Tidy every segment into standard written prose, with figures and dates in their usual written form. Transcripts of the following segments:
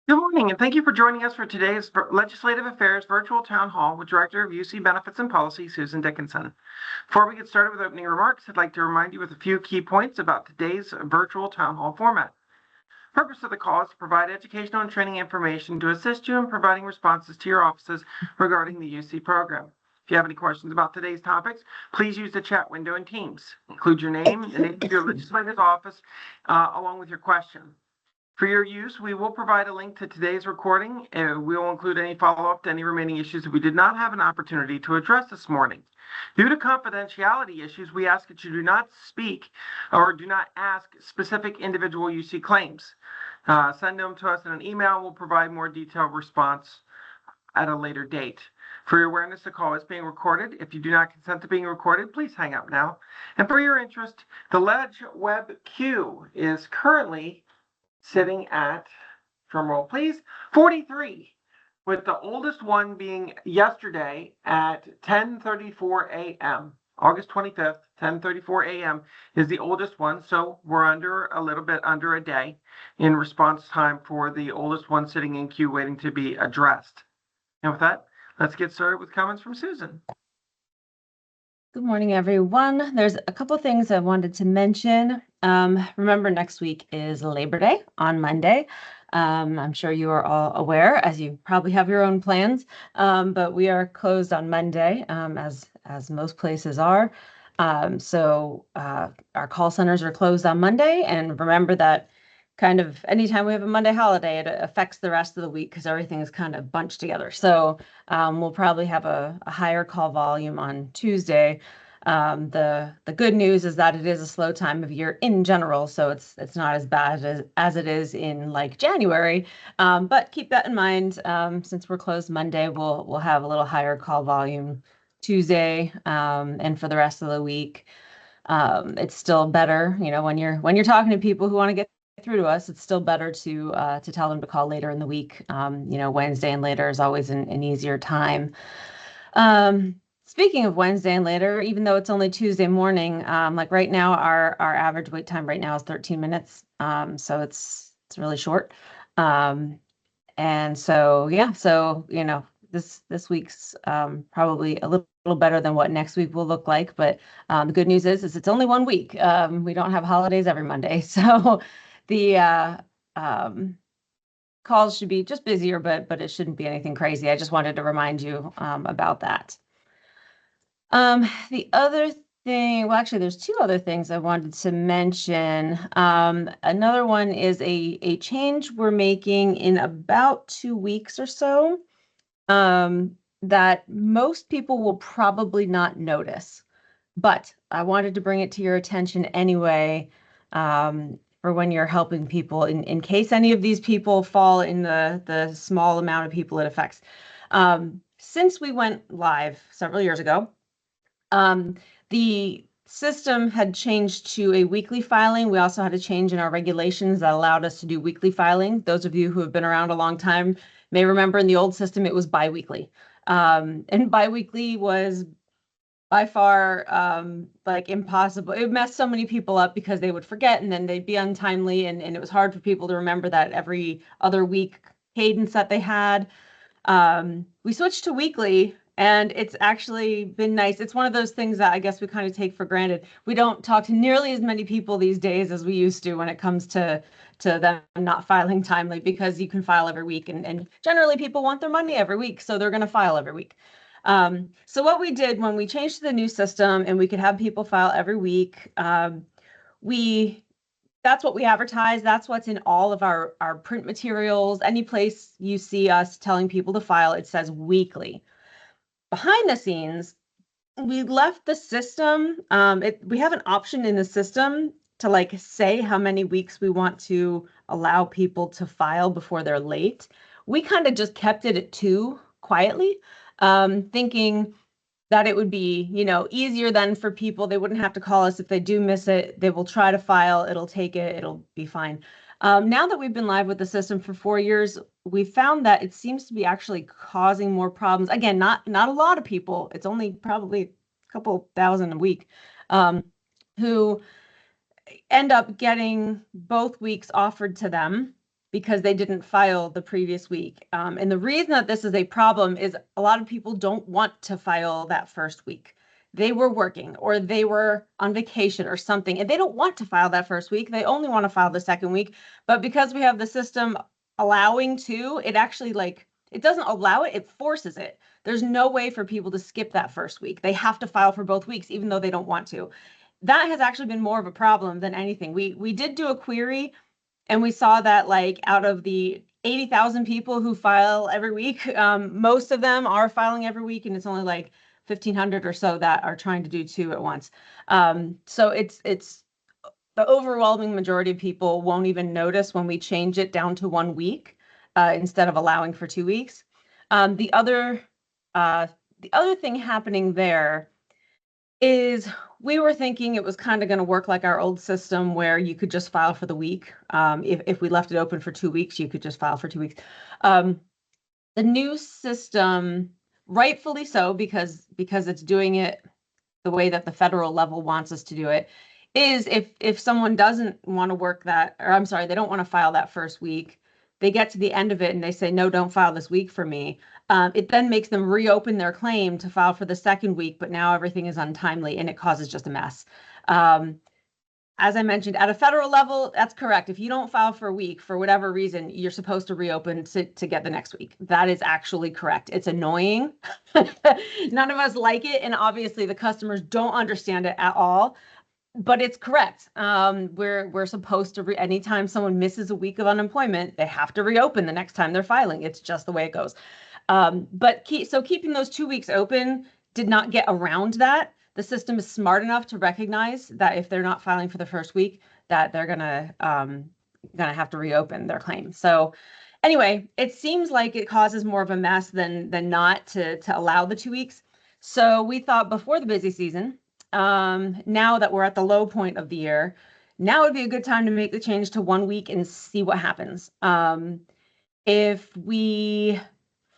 Good morning, and thank you for joining us for today's Legislative Affairs Virtual Town Hall with Director of UC Benefits and Policy, Susan Dickinson. Before we get started with opening remarks, I'd like to remind you with a few key points about today's virtual town hall format. The purpose of the call is to provide educational and training information to assist you in providing responses to your offices regarding the UC program. If you have any questions about today's topics, please use the chat window in Teams. Include your name, the name of your legislative office, along with your question. For your use, we will provide a link to today's recording, and we will include any follow-up to any remaining issues that we did not have an opportunity to address this morning. Due to confidentiality issues, we ask that you do not speak or do not ask specific individual UC claims. Send them to us in an email. We'll provide more detailed response at a later date. For your awareness, the call is being recorded. If you do not consent to being recorded, please hang up now. And for your interest, the Ledge Web queue is currently sitting at, drum roll please, 43, with the oldest one being yesterday at 10:34 a.m. August 25th, 10:34 a.m. is the oldest one, so we're a little bit under a day in response time for the oldest one sitting in queue waiting to be addressed. And with that, let's get started with comments from Susan. Good morning, everyone. There's a couple of things I wanted to mention. Remember, next week is Labor Day on Monday. I'm sure you are all aware, as you probably have your own plans, but we are closed on Monday, as most places are. So our call centers are closed on Monday, and remember that kind of anytime we have a Monday holiday, it affects the rest of the week because everything is kind of bunched together. So we'll probably have a higher call volume on Tuesday. The good news is that it is a slow time of year in general, so it's not as bad as it is in like January. But keep that in mind. Since we're closed Monday, we'll have a little higher call volume Tuesday, and for the rest of the week. It's still better, when you're talking to people who want to get through to us, it's still better to tell them to call later in the week. Wednesday and later is always an easier time. Speaking of Wednesday and later, even though it's only Tuesday morning, like right now, our average wait time right now is 13 minutes. So it's really short. And so, yeah, this week's probably a little better than what next week will look like. But the good news is it's only 1 week. We don't have holidays every Monday. So the calls should be just busier, but it shouldn't be anything crazy. I just wanted to remind you about that. The other thing, well, actually, there's two other things I wanted to mention. Another one is a change we're making in about 2 weeks or so that most people will probably not notice. But I wanted to bring it to your attention anyway, for when you're helping people, in case any of these people fall in the small amount of people it affects. Since we went live several years ago, the system had changed to a weekly filing. We also had a change in our regulations that allowed us to do weekly filing. Those of you who have been around a long time may remember in the old system it was biweekly. And biweekly was by far like impossible. It messed so many people up because they would forget and then they'd be untimely, and it was hard for people to remember that every other week cadence that they had. We switched to weekly, and it's actually been nice. It's one of those things that I guess we kind of take for granted. We don't talk to nearly as many people these days as we used to when it comes to them not filing timely, because you can file every week, and generally people want their money every week, so they're going to file every week. So what we did when we changed to the new system and we could have people file every week, that's what we advertise. That's what's in all of our print materials. Any place you see us telling people to file, it says weekly. Behind the scenes, we left the system. We have an option in the system to like say how many weeks we want to allow people to file before they're late. We kind of just kept it at 2 quietly, thinking that it would be, easier then for people. They wouldn't have to call us if they do miss it. They will try to file. It'll take it. It'll be fine. Now that we've been live with the system for 4 years, we found that it seems to be actually causing more problems. Again, not a lot of people. It's only probably a couple thousand a week who end up getting both weeks offered to them. because they didn't file the previous week. And the reason that this is a problem is a lot of people don't want to file that first week. They were working or they were on vacation or something, and they don't want to file that first week. They only want to file the second week. But because we have the system allowing to, it actually it doesn't allow it, it forces it. There's no way for people to skip that first week. They have to file for both weeks, even though they don't want to. That has actually been more of a problem than anything. We did do a query, and we saw that out of the 80,000 people who file every week, most of them are filing every week, and it's only 1,500 or so that are trying to do two at once. So it's the overwhelming majority of people won't even notice when we change it down to 1 week instead of allowing for 2 weeks. The other thing happening there is we were thinking it was kind of going to work like our old system where you could just file for the week. If we left it open for 2 weeks, you could just file for 2 weeks. The new system, rightfully so, because it's doing it the way that the federal level wants us to do it, is if someone doesn't want to work that, or I'm sorry, they don't want to file that first week, they get to the end of it and they say, no, don't file this week for me. It then makes them reopen their claim to file for the second week, but now everything is untimely and it causes just a mess. As I mentioned, at a federal level, that's correct. If you don't file for a week, for whatever reason, you're supposed to reopen to get the next week. That is actually correct. It's annoying. None of us like it. And obviously the customers don't understand it at all, but it's correct. We're supposed to, anytime someone misses a week of unemployment, they have to reopen the next time they're filing. It's just the way it goes. So keeping those 2 weeks open did not get around that. The system is smart enough to recognize that if they're not filing for the first week, that they're gonna have to reopen their claim. So anyway, it seems like it causes more of a mess than not to allow the 2 weeks. So we thought before the busy season, now that we're at the low point of the year, now would be a good time to make the change to 1 week and see what happens. If we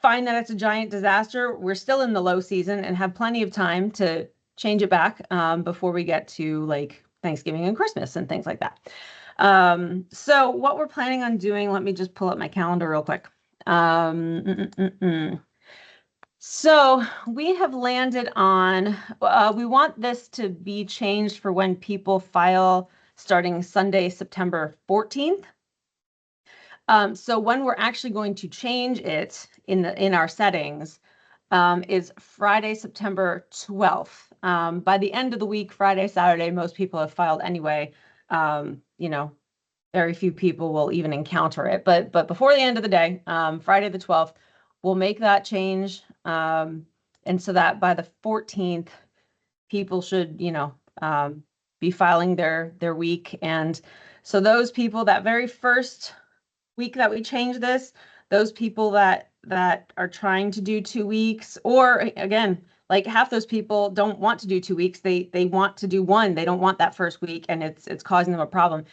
find that it's a giant disaster, we're still in the low season and have plenty of time to change it back before we get to Thanksgiving and Christmas and things like that. So what we're planning on doing, let me just pull up my calendar real quick. So we have landed on, we want this to be changed for when people file starting Sunday, September 14th. So when we're actually going to change it in our settings is Friday, September 12th. By the end of the week, Friday, Saturday, most people have filed anyway. Very few people will even encounter it. But before the end of the day, Friday the 12th, we'll make that change. And so that by the 14th, people should, be filing their week. And so those people, that very first week that we change this, those people that are trying to do 2 weeks, or again, half those people don't want to do 2 weeks. They want to do one. They don't want that first week, and it's causing them a problem.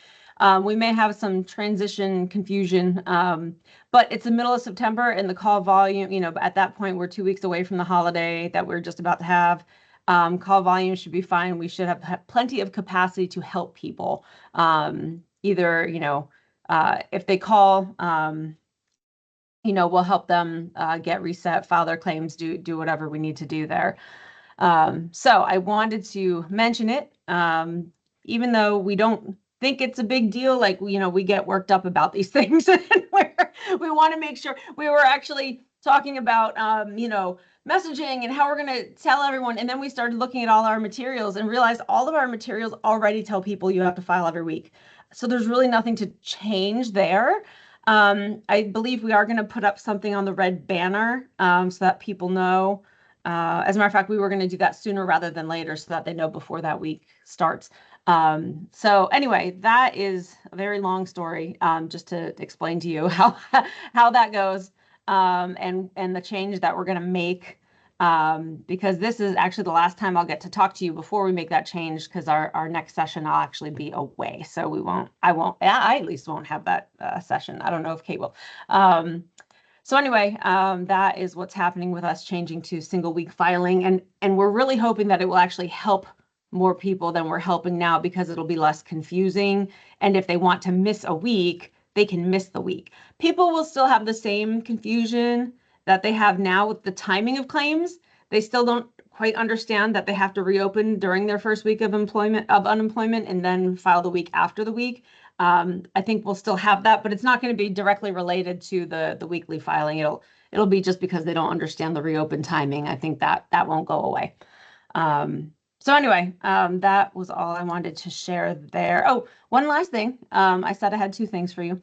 We may have some transition confusion, but it's the middle of September and the call volume, at that point, we're 2 weeks away from the holiday that we're just about to have. Call volume should be fine. We should have plenty of capacity to help people. Either, if they call, we'll help them get reset, file their claims, do whatever we need to do there. So I wanted to mention it, even though we don't think it's a big deal. We get worked up about these things, and we want to make sure. We were actually talking about, messaging and how we're going to tell everyone. And then we started looking at all our materials and realized all of our materials already tell people you have to file every week. So there's really nothing to change there. I believe we are going to put up something on the red banner so that people know. As a matter of fact, we were going to do that sooner rather than later so that they know before that week starts. So anyway, that is a very long story, just to explain to you how that goes, and the change that we're going to make, because this is actually the last time I'll get to talk to you before we make that change, because our next session I'll actually be away, so I at least won't have that session. I don't know if Kate will. So anyway, that is what's happening with us changing to single week filing, and we're really hoping that it will actually help more people than we're helping now, because it'll be less confusing. And if they want to miss a week, they can miss the week. People will still have the same confusion that they have now with the timing of claims. They still don't quite understand that they have to reopen during their first week of unemployment and then file the week after the week. I think we'll still have that, but it's not going to be directly related to the weekly filing. It'll be just because they don't understand the reopen timing. I think that won't go away. So anyway, that was all I wanted to share there. Oh, one last thing. I said I had two things for you.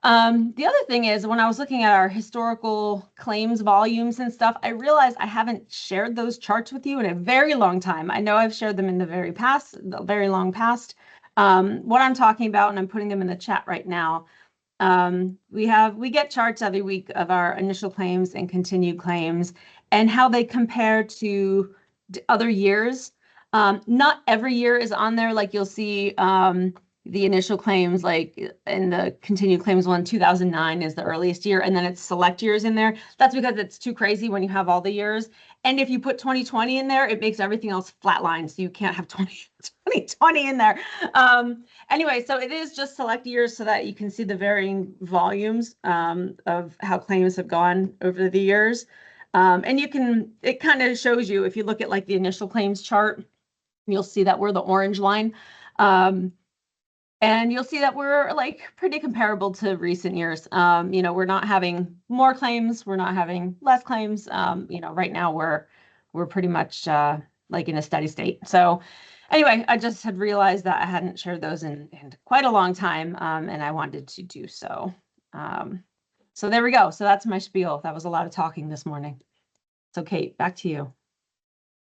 The other thing is when I was looking at our historical claims volumes and stuff, I realized I haven't shared those charts with you in a very long time. I know I've shared them in the very long past. What I'm talking about, and I'm putting them in the chat right now. We get charts every week of our initial claims and continued claims and how they compare to other years. Not every year is on there. Like you'll see the initial claims, like in the continued claims one, 2009 is the earliest year, and then it's select years in there. That's because it's too crazy when you have all the years. And if you put 2020 in there, it makes everything else flatline, so you can't have 2020 in there. Anyway, so it is just select years so that you can see the varying volumes of how claims have gone over the years. And it kind of shows you, if you look at like the initial claims chart, you'll see that we're the orange line. And you'll see that we're like pretty comparable to recent years. We're not having more claims. We're not having less claims. Right now we're pretty much like in a steady state. So anyway, I just had realized that I hadn't shared those in quite a long time, and I wanted to do so. So there we go. So that's my spiel. That was a lot of talking this morning. So Kate, back to you.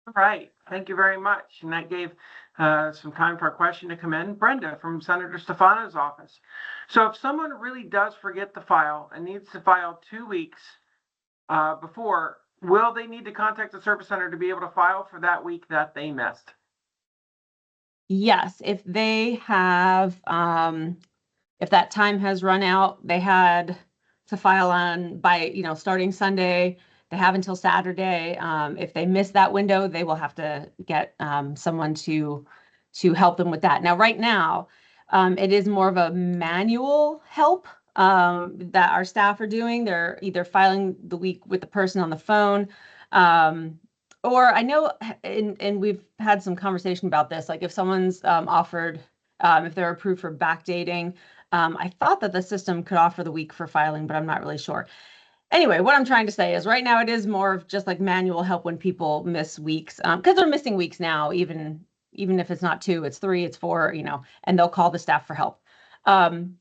All right, thank you very much. And that gave some time for a question to come in. Brenda from Senator Stefano's office. So if someone really does forget to file and needs to file 2 weeks before, will they need to contact the service center to be able to file for that week that they missed? Yes, if they have, if that time has run out, they had to file by starting Sunday. They have until Saturday. If they miss that window, they will have to get someone to help them with that. Now, right now, it is more of a manual help that our staff are doing. They're either filing the week with the person on the phone, or I know, and we've had some conversation about this, like if someone's offered, if they're approved for backdating, I thought that the system could offer the week for filing, but I'm not really sure. Anyway, what I'm trying to say is right now it is more of just like manual help when people miss weeks, because they're missing weeks now, even if it's not 2, it's 3, it's 4, and they'll call the staff for help.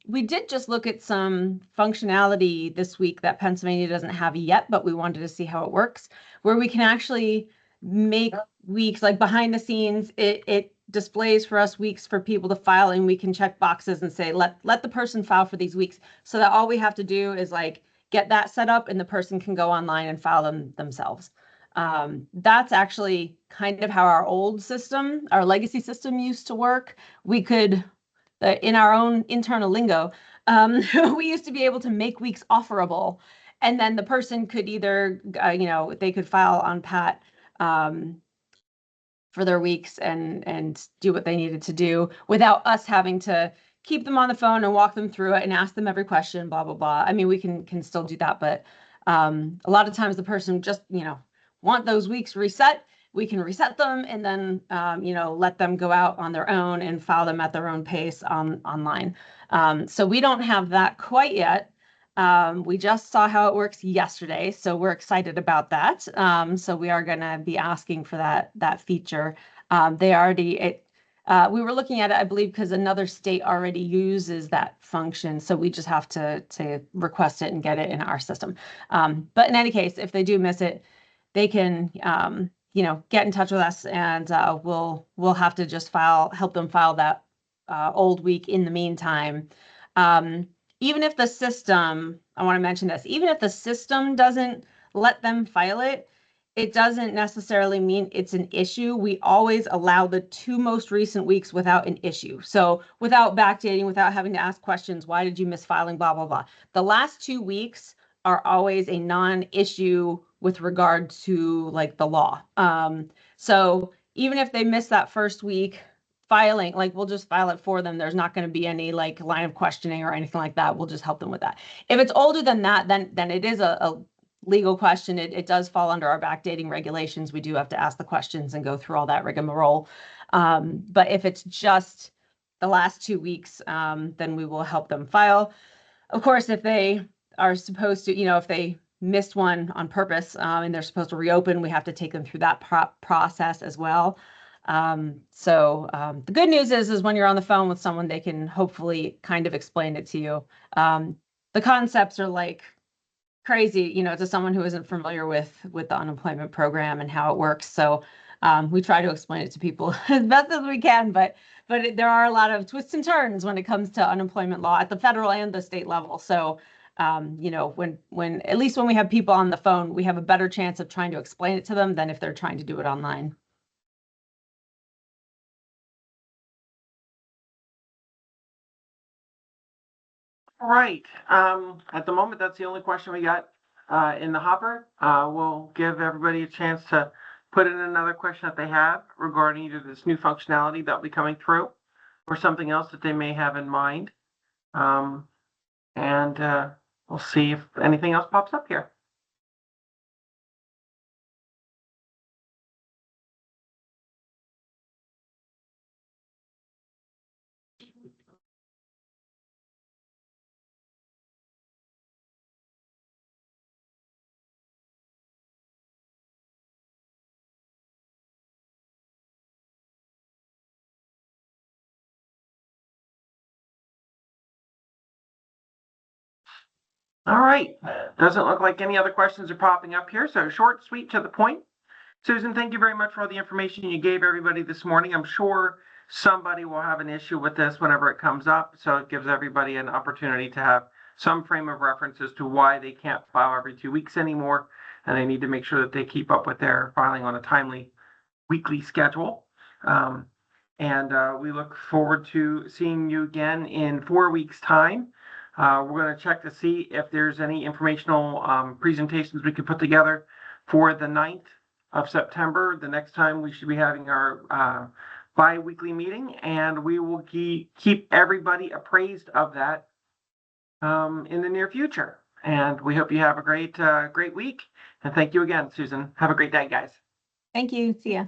We did just look at some functionality this week that Pennsylvania doesn't have yet, but we wanted to see how it works, where we can actually make weeks like behind the scenes. It displays for us weeks for people to file, and we can check boxes and say, let the person file for these weeks, so that all we have to do is like get that set up and the person can go online and file them themselves. That's actually kind of how our old system, our legacy system used to work. We could, in our own internal lingo, we used to be able to make weeks offerable, and then the person could either, they could file on PAT for their weeks and do what they needed to do without us having to keep them on the phone and walk them through it and ask them every question, blah, blah, blah. I mean, we can still do that, but a lot of times the person just, want those weeks reset. We can reset them and then, let them go out on their own and file them at their own pace online. So we don't have that quite yet. We just saw how it works yesterday, so we're excited about that. So we are going to be asking for that feature. We were looking at it, I believe, because another state already uses that function. So we just have to request it and get it in our system. But in any case, if they do miss it, they can, get in touch with us, and we'll have to just help them file that old week in the meantime. Even if the system, I want to mention this, even if the system doesn't let them file it, it doesn't necessarily mean it's an issue. We always allow the 2 most recent weeks without an issue. So without backdating, without having to ask questions, why did you miss filing, blah, blah, blah. The last 2 weeks are always a non-issue with regard to like the law. So even if they miss that first week, filing, like we'll just file it for them. There's not going to be any like line of questioning or anything like that. We'll just help them with that. If it's older than that, then it is a legal question. It does fall under our backdating regulations. We do have to ask the questions and go through all that rigmarole. But if it's just the last 2 weeks, then we will help them file. Of course, if they are supposed to, if they missed one on purpose and they're supposed to reopen, we have to take them through that process as well. The good news is when you're on the phone with someone, they can hopefully kind of explain it to you. The concepts are like crazy, to someone who isn't familiar with the unemployment program and how it works. So we try to explain it to people as best as we can, but there are a lot of twists and turns when it comes to unemployment law at the federal and the state level. So when at least when we have people on the phone, we have a better chance of trying to explain it to them than if they're trying to do it online. Right. At the moment, that's the only question we got in the hopper. We'll give everybody a chance to put in another question that they have regarding either this new functionality that'll be coming through or something else that they may have in mind. And we'll see if anything else pops up here. All right. Doesn't look like any other questions are popping up here. So short, sweet, to the point. Susan, thank you very much for all the information you gave everybody this morning. I'm sure somebody will have an issue with this whenever it comes up. So it gives everybody an opportunity to have some frame of reference as to why they can't file every 2 weeks anymore. And they need to make sure that they keep up with their filing on a timely weekly schedule. We look forward to seeing you again in 4 weeks' time. We're going to check to see if there's any informational presentations we can put together for the 9th of September. The next time we should be having our bi-weekly meeting, and we will keep everybody appraised of that in the near future. And we hope you have a great week. And thank you again, Susan. Have a great day, guys. Thank you. See ya.